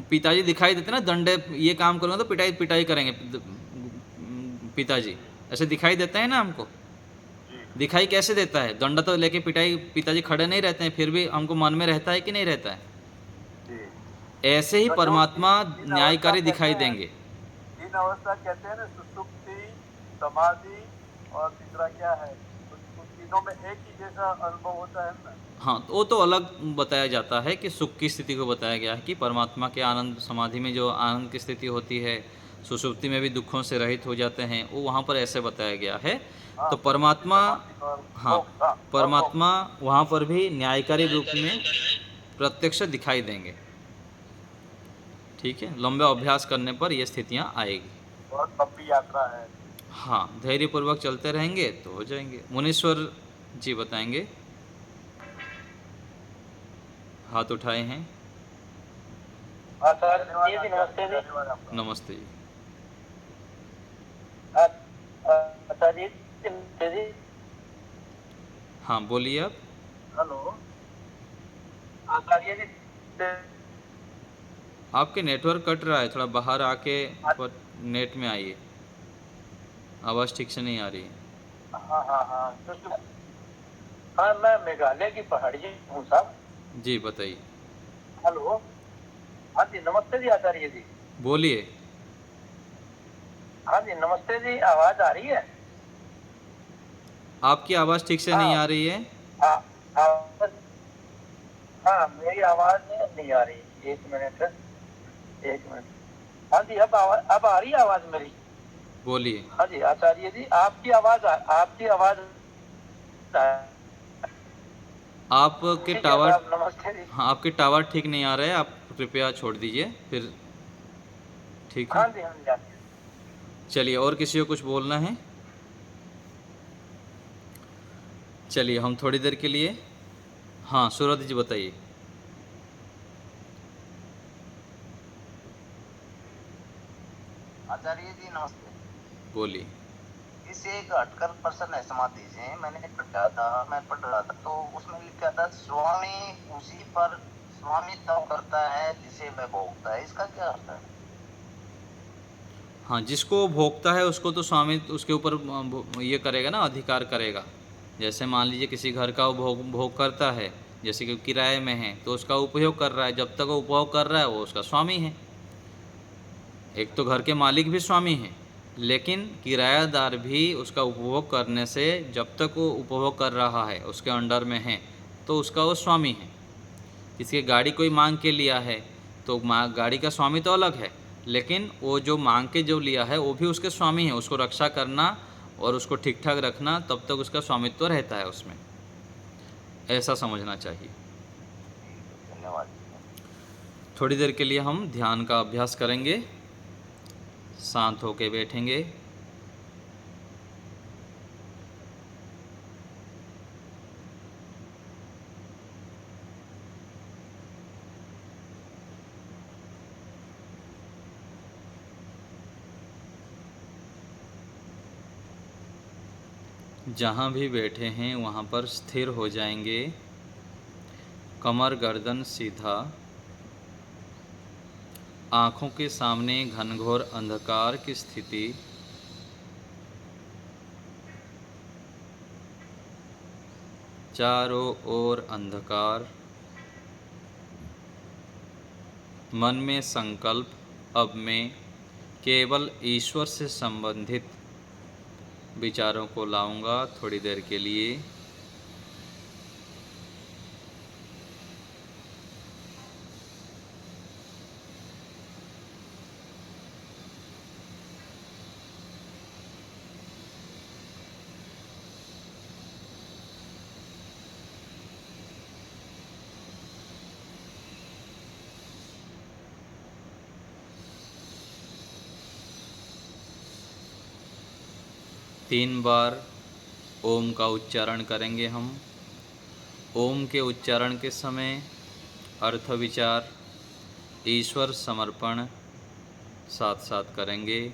पिताजी दिखाई देते ना, दंडे ये काम करूँगा तो पिटाई पिटाई करेंगे पिताजी, ऐसे दिखाई देते हैं ना हमको। दिखाई कैसे देता है? दंडा तो लेके पिटाई पिताजी खड़े नहीं रहते हैं, फिर भी हमको मन में रहता है कि नहीं रहता है? ऐसे ही परमात्मा न्यायकारी दिखाई देंगे। तीन अवस्था कहते हैं ना, सुसुप्ति, समाधि और तीसरा क्या है, उन तीनों में एक ही जैसा अनुभव होता है ना। हाँ, तो वो तो अलग बताया जाता है कि सुख की स्थिति को बताया गया है कि परमात्मा के आनंद, समाधि में जो आनंद की स्थिति होती है, सुषुप्ति में भी दुखों से रहित हो जाते हैं, वो वहाँ पर ऐसे बताया गया है। तो परमात्मा, हाँ, परमात्मा वहाँ पर भी न्यायकारी रूप में प्रत्यक्ष दिखाई देंगे। ठीक है, लंबे अभ्यास करने पर ये स्थितियाँ आएगी। बहुत लंबी यात्रा है। हाँ, धैर्यपूर्वक चलते रहेंगे तो हो जाएंगे। मुनीश्वर जी बताएंगे, हाथ उठाए हैं। नमस्ते जी। नमस्ते जी। आचार्य जी। हाँ, बोलिए आप। हेलो आचार्य जी। आपके नेटवर्क कट रहा है, थोड़ा बाहर आके पर नेट में आइए, आवाज़ ठीक से नहीं आ रही है। हाँ, मैं मेघालय की पहाड़ी हूँ साहब। जी बताइए। हेलो, हाँ जी, नमस्ते जी आचार्य जी। बोलिए। हाँ जी, नमस्ते जी, आवाज आ रही है? आपकी आवाज़ ठीक से नहीं आ रही है। हाँ, मेरी आवाज नहीं आ रही। एक मिनट। हाँ जी, अब आ रही है आवाज मेरी? बोलिए। हाँ जी आचार्य जी, आपकी आवाज आपके टावर, नमस्ते जी। हाँ, आपके टावर ठीक नहीं आ रहे हैं, आप कृपया छोड़ दीजिए फिर। ठीक है। हाँ जी, हाँ जी। चलिए, और किसी को कुछ बोलना है? चलिए हम थोड़ी देर के लिए, हाँ सूरज जी बताइए। आचार्य जी नमस्ते। बोलिए। इस एक अटकल प्रश्न है समाधि से मैं पढ़ रहा था तो उसमें लिखा था स्वामी उसी पर स्वामित्व करता है जिसे वह भोगता है, इसका क्या अर्थ है? हाँ, जिसको भोगता है उसको तो स्वामी उसके ऊपर ये करेगा ना, अधिकार करेगा। जैसे मान लीजिए किसी घर का वो भोग करता है, जैसे कि किराए में है तो उसका उपयोग कर रहा है, जब तक वो उपभोग कर रहा है वो उसका स्वामी है। एक तो घर के मालिक भी स्वामी हैं, लेकिन किरायादार भी उसका उपभोग करने से, जब तक वो उपभोग कर रहा है उसके अंडर में है तो उसका वो स्वामी है। किसी गाड़ी कोई मांग के लिया है तो गाड़ी का स्वामी तो अलग है, लेकिन वो जो मांग के जो लिया है वो भी उसके स्वामी है। उसको रक्षा करना और उसको ठीक ठाक रखना, तब तक उसका स्वामित्व रहता है उसमें। ऐसा समझना चाहिए। धन्यवाद। थोड़ी देर के लिए हम ध्यान का अभ्यास करेंगे, शांत होकर बैठेंगे। जहाँ भी बैठे हैं वहाँ पर स्थिर हो जाएंगे, कमर गर्दन सीधा, आँखों के सामने घनघोर अंधकार की स्थिति, चारों ओर अंधकार, मन में संकल्प, अब मैं केवल ईश्वर से संबंधित विचारों को लाऊंगा थोड़ी देर के लिए। तीन बार ओम का उच्चारण करेंगे हम। ओम के उच्चारण के समय अर्थ विचार, ईश्वर समर्पण साथ साथ करेंगे।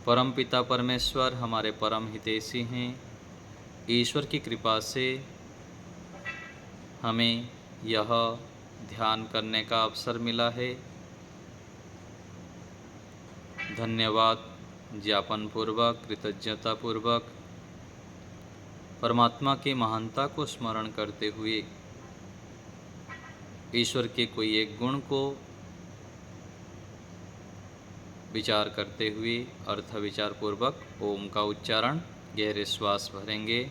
परमपिता परमेश्वर हमारे परम हितैषी हैं। ईश्वर की कृपा से हमें यह ध्यान करने का अवसर मिला है। धन्यवाद ज्ञापन पूर्वक, कृतज्ञता पूर्वक परमात्मा की महानता को स्मरण करते हुए ईश्वर के कोई एक गुण को विचार करते हुए अर्थ विचार पूर्वक ओम का उच्चारण, गहरे श्वास भरेंगे।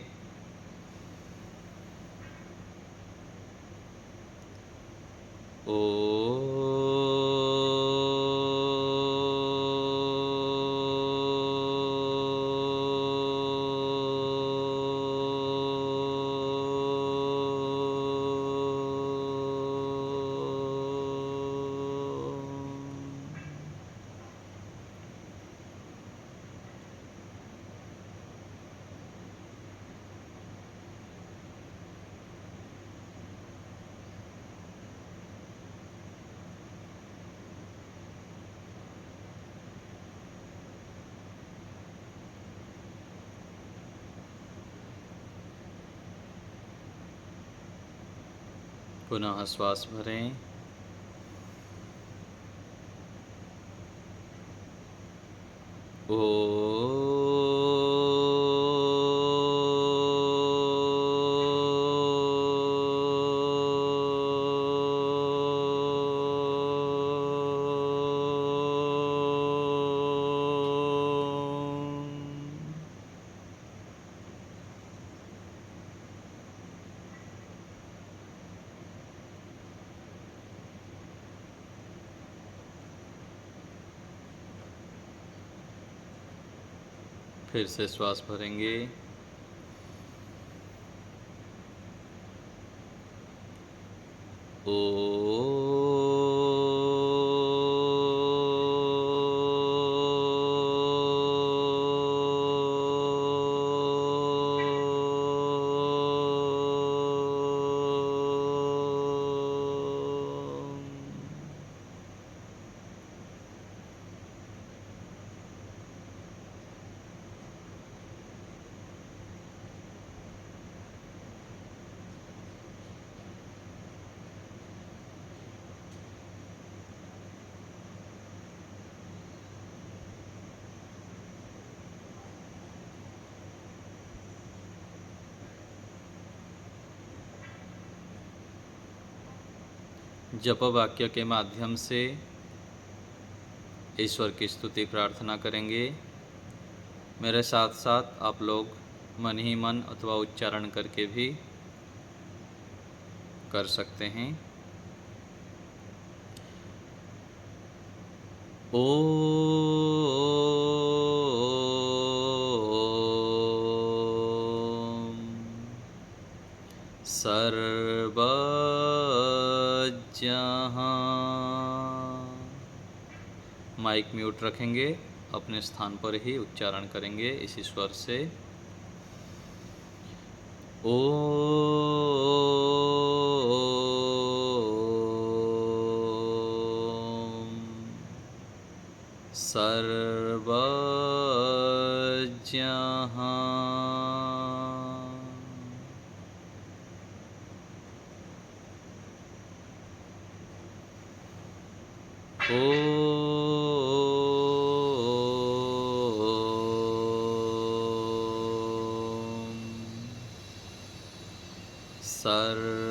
पुनः श्वास भरें। फिर से श्वास भरेंगे। जप वाक्य के माध्यम से ईश्वर की स्तुति प्रार्थना करेंगे। मेरे साथ साथ आप लोग मन ही मन अथवा उच्चारण करके भी कर सकते हैं। ओम सर्वज्ञः। माइक म्यूट रखेंगे, अपने स्थान पर ही उच्चारण करेंगे इसी स्वर से। ओम सर्वज्ञः। सर्वज्ञः।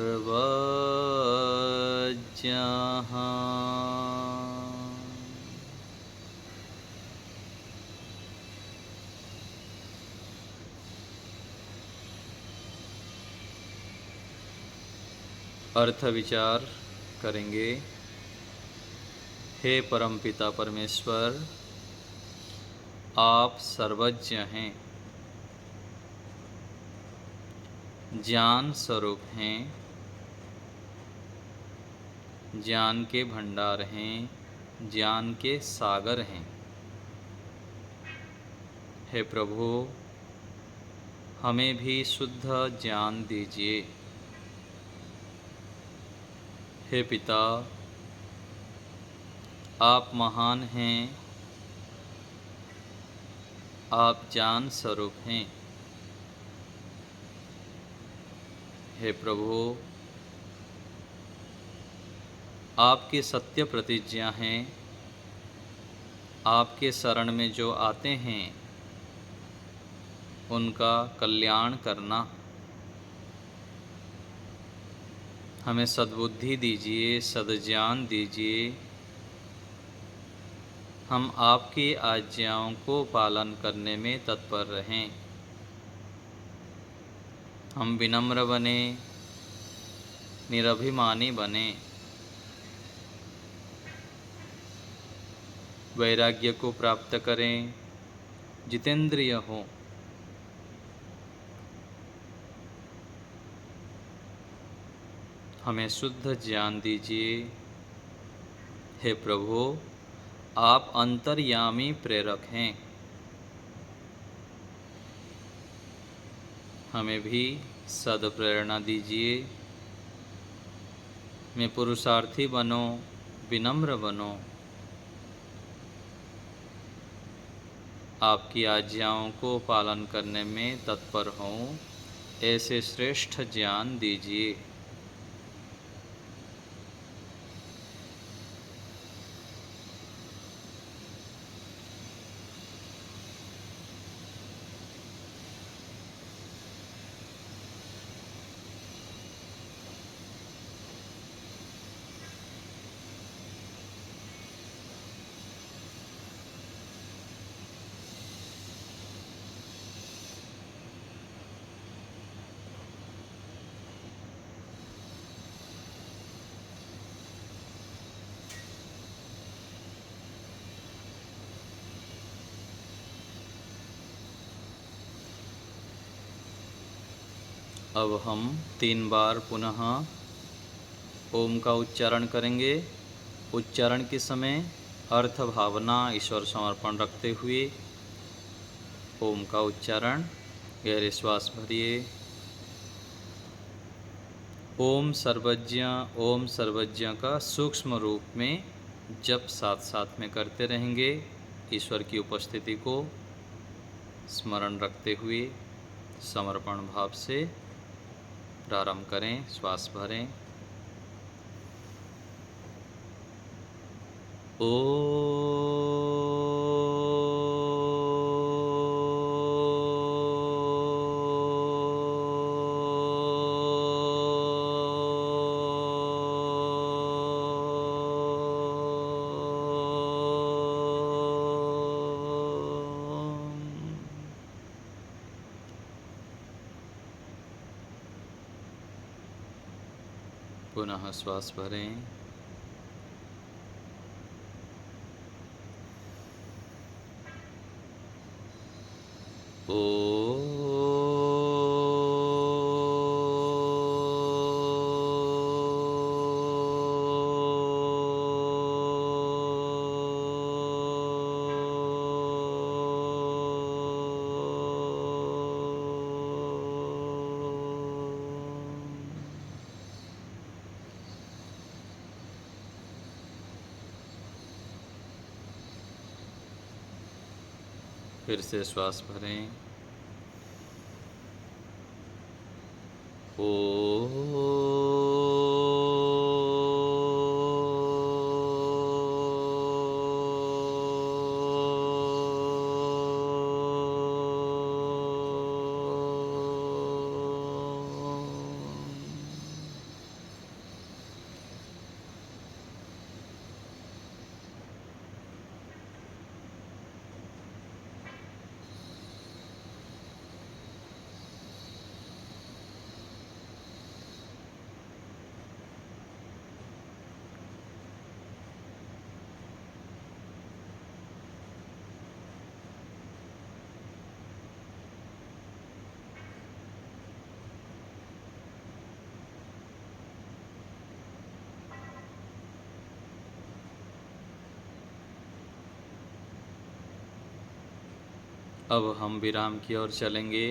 अर्थ विचार करेंगे। हे परमपिता परमेश्वर, आप सर्वज्ञ हैं, ज्ञान स्वरूप हैं, ज्ञान के भंडार हैं, ज्ञान के सागर हैं। हे प्रभु, हमें भी शुद्ध ज्ञान दीजिए। हे पिता, आप महान हैं, आप ज्ञान स्वरूप हैं। हे प्रभु, आपकी सत्य प्रतिज्ञा हैं, आपके शरण में जो आते हैं उनका कल्याण करना। हमें सद्बुद्धि दीजिए, सद्ज्ञान दीजिए। हम आपकी आज्ञाओं को पालन करने में तत्पर रहें। हम विनम्र बने, निरभिमानी बने, वैराग्य को प्राप्त करें, जितेंद्रिय हों। हमें शुद्ध ज्ञान दीजिए। हे प्रभु, आप अंतर्यामी प्रेरक हैं। हमें भी सद्प्रेरणा दीजिए। मैं पुरुषार्थी बनो, विनम्र बनो, आपकी आज्ञाओं को पालन करने में तत्पर हूँ, ऐसे श्रेष्ठ ज्ञान दीजिए। अब हम 3 बार पुनः ओम का उच्चारण करेंगे। उच्चारण के समय अर्थ भावना ईश्वर समर्पण रखते हुए ओम का उच्चारण। गहरे श्वास भरिए। ओम सर्वज्ञ का सूक्ष्म रूप में जप साथ साथ में करते रहेंगे। ईश्वर की उपस्थिति को स्मरण रखते हुए समर्पण भाव से प्रारंभ करें। श्वास भरें। पुनः श्वास भरें। फिर से श्वास भरें। अब हम विराम की ओर चलेंगे।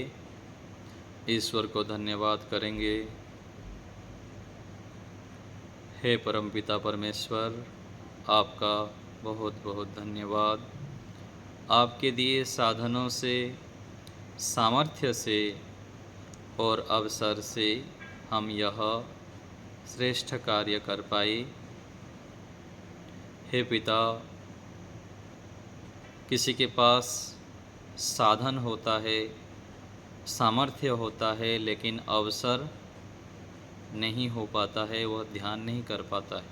ईश्वर को धन्यवाद करेंगे। हे परमपिता परमेश्वर, आपका बहुत बहुत धन्यवाद। आपके दिए साधनों से, सामर्थ्य से और अवसर से हम यह श्रेष्ठ कार्य कर पाए। हे पिता, किसी के पास साधन होता है, सामर्थ्य होता है, लेकिन अवसर नहीं हो पाता है, वह ध्यान नहीं कर पाता है।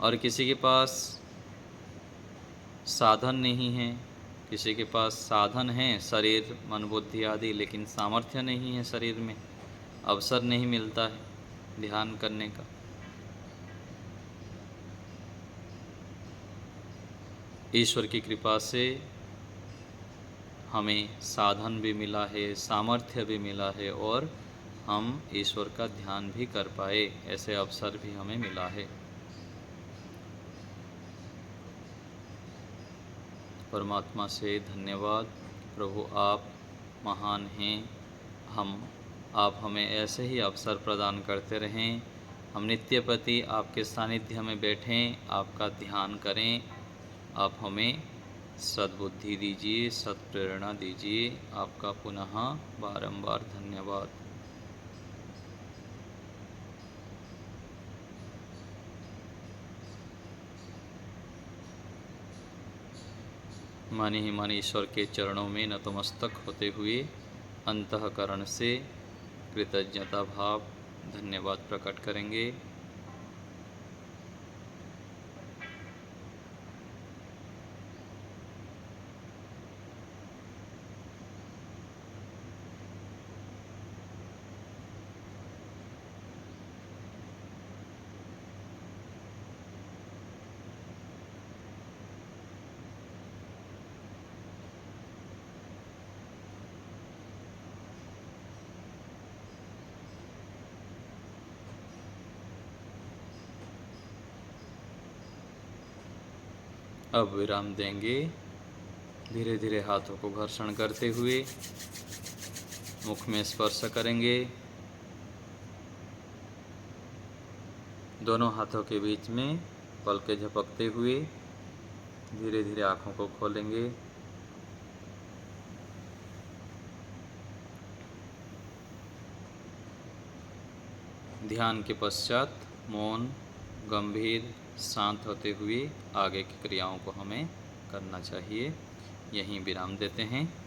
और किसी के पास साधन नहीं है, किसी के पास साधन है, शरीर मन बुद्धि आदि, लेकिन सामर्थ्य नहीं है शरीर में, अवसर नहीं मिलता है ध्यान करने का। ईश्वर की कृपा से हमें साधन भी मिला है, सामर्थ्य भी मिला है, और हम ईश्वर का ध्यान भी कर पाए, ऐसे अवसर भी हमें मिला है। परमात्मा से धन्यवाद। प्रभु आप महान हैं, आप हमें ऐसे ही अवसर प्रदान करते रहें। हम नित्यप्रति आपके सानिध्य में बैठें, आपका ध्यान करें। आप हमें सद्बुद्धि दीजिए, सत्प्रेरणा दीजिए। आपका पुनः बारंबार धन्यवाद। मन ही मन ईश्वर के चरणों में नतमस्तक होते हुए अंतःकरण से कृतज्ञता भाव धन्यवाद प्रकट करेंगे। अब विराम देंगे। धीरे धीरे हाथों को घर्षण करते हुए मुख में स्पर्श करेंगे। दोनों हाथों के बीच में पलकें झपकते हुए धीरे धीरे आँखों को खोलेंगे। ध्यान के पश्चात मौन, गंभीर, शांत होते हुए आगे की क्रियाओं को हमें करना चाहिए। यहीं विराम देते हैं।